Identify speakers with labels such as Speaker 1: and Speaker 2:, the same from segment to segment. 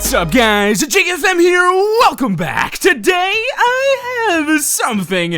Speaker 1: What's up, guys? JFM here. Welcome back. Today I have something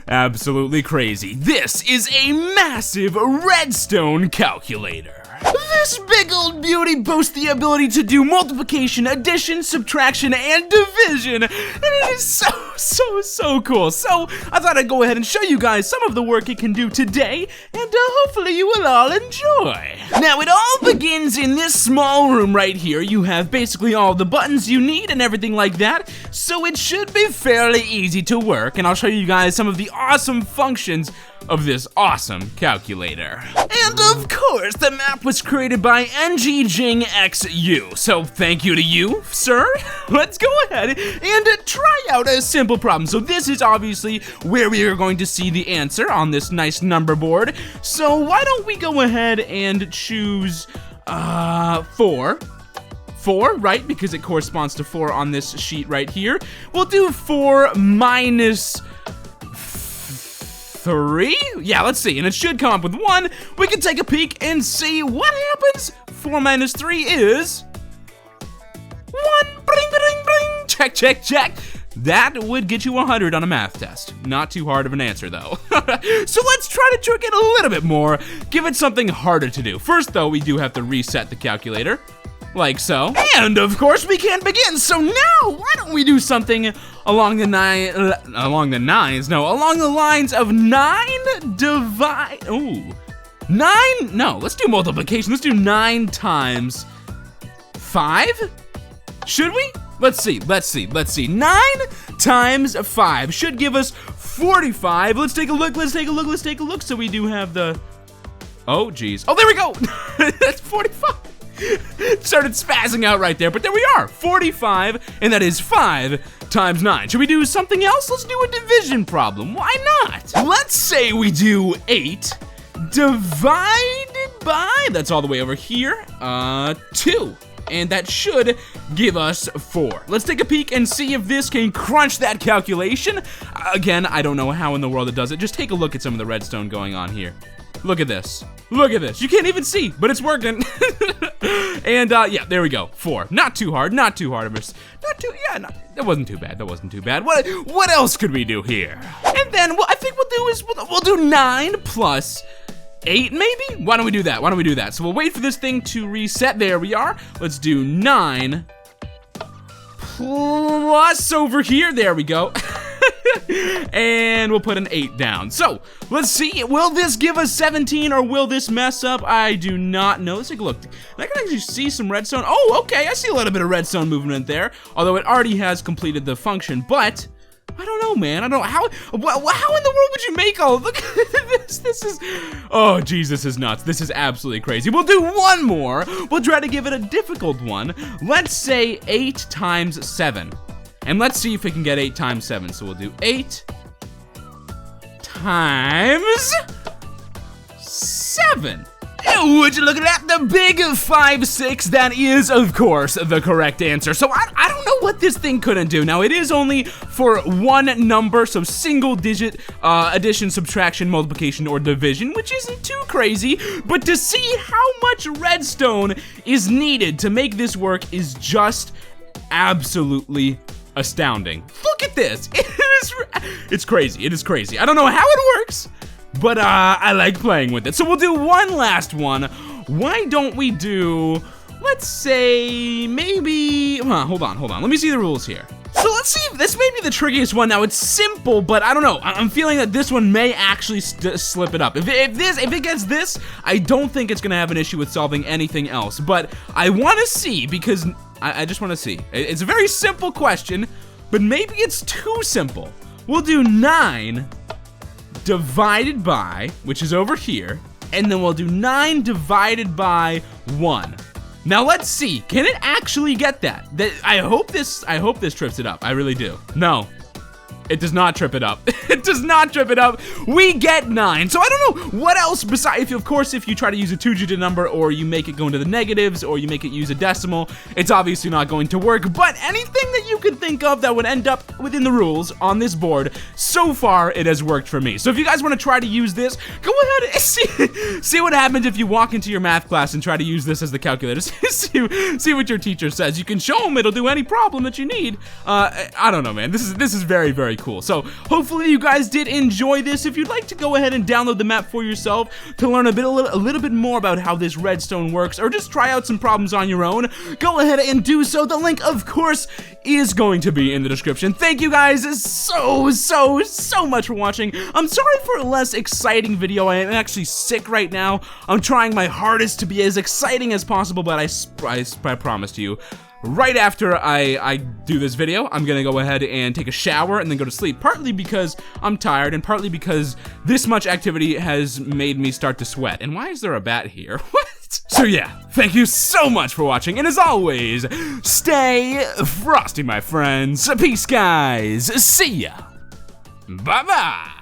Speaker 1: absolutely crazy. This is a massive redstone calculator. This big old beauty boasts the ability to do multiplication, addition, subtraction, and division, and it is so cool. So I thought I'd go ahead and show you guys some of the work it can do today, and hopefully you will all enjoy. Now, it all begins in this small room right here. You have basically all the buttons you need and everything like that, so it should be fairly easy to work, and I'll show you guys some of the awesome functions of this awesome calculator. And of course, the map was created by NGJingXU, so thank you to you, sir. Let's go ahead and try out a simple problem. So this is obviously where we are going to see the answer on this nice number board. So why don't we go ahead and choose 4, right? Because it corresponds to 4 on this sheet right here. We'll do 4 minus 3? Yeah, let's see, and it should come up with 1. We can take a peek and see what happens. 4 minus 3 is 1. Bring, bring, bring. Check, check, check. That would get you 100 on a math test. Not too hard of an answer, though. So let's try to trick it a little bit more. Give it something harder to do. First, though, we do have to reset the calculator. Like so. And of course we can begin. So now, why don't we do something along the lines of 9 divide. Ooh. 9? No, let's do multiplication. Let's do 9 times 5. Should we? Let's see. 9 times 5 should give us 45. Let's take a look. So we do have the, oh geez. Oh, there we go. That's 45. Started spazzing out right there, but there we are, 45, and that is 5 times 9. Should we do something else? Let's do a division problem. Why not? Let's say we do 8 divided by, that's all the way over here, 2. And that should give us 4. Let's take a peek and see if this can crunch that calculation. Again, I don't know how in the world it does it. Just take a look at some of the redstone going on here. Look at this. Look at this. You can't even see, but it's working. And yeah, there we go. 4. Not too hard. That wasn't too bad. What else could we do here? And then what I think we'll do is we'll do 9 plus 8 maybe? Why don't we do that? So we'll wait for this thing to reset. There we are. Let's do 9 plus over here. There we go. And we'll put an 8 down. So, let's see, will this give us 17 or will this mess up? I do not know. Let's take a look. I can actually see some redstone. Oh, okay, I see a little bit of redstone movement there, although it already has completed the function, but I don't know, man. I don't know. How in the world would you make all, look at this. This is, oh, geez, this is nuts. This is absolutely crazy. We'll do one more. We'll try to give it a difficult one. Let's say 8 times 7. And let's see if we can get 8 times 7. So we'll do 8 times 7. Would you look at that? The big 5, 6. That is, of course, the correct answer. So I don't know what this thing couldn't do. Now, it is only for one number, so single digit addition, subtraction, multiplication, or division, which isn't too crazy. But to see how much redstone is needed to make this work is just absolutely astounding. Look at this. It's crazy. It is crazy. I don't know how it works, but I like playing with it. So we'll do one last one. Why don't we do, let's say, maybe, hold on. Let me see the rules here. So let's see if this may be the trickiest one. Now, it's simple, but I don't know. I'm feeling that this one may actually slip it up. If it gets this, I don't think it's gonna have an issue with solving anything else. But I want to see, because I just want to see. It's a very simple question, but maybe it's too simple. We'll do 9 divided by, which is over here, and then we'll do 9 divided by 1. Now let's see, can it actually get that? I hope this trips it up, I really do. No. It does not trip it up. It does not trip it up. We get 9. So I don't know what else besides, of course, if you try to use a 2-digit number or you make it go into the negatives or you make it use a decimal, it's obviously not going to work. But anything that you could think of that would end up within the rules on this board, so far it has worked for me. So if you guys want to try to use this, go ahead and see what happens if you walk into your math class and try to use this as the calculator. see what your teacher says. You can show them it'll do any problem that you need. I don't know, man. This is very, very cool. So hopefully you guys did enjoy this. If you'd like to go ahead and download the map for yourself to learn a little bit more about how this redstone works, or just try out some problems on your own, go ahead and do so. The link, of course, is going to be in the description. Thank you guys so much for watching. I'm sorry for a less exciting video. I am actually sick right now. I'm trying my hardest to be as exciting as possible, but I promise to you, right after I do this video, I'm gonna go ahead and take a shower and then go to sleep, partly because I'm tired and partly because this much activity has made me start to sweat. And why is there a bat here? What? So yeah, thank you so much for watching, and as always, stay frosty, my friends. Peace, guys. See ya. Bye-bye.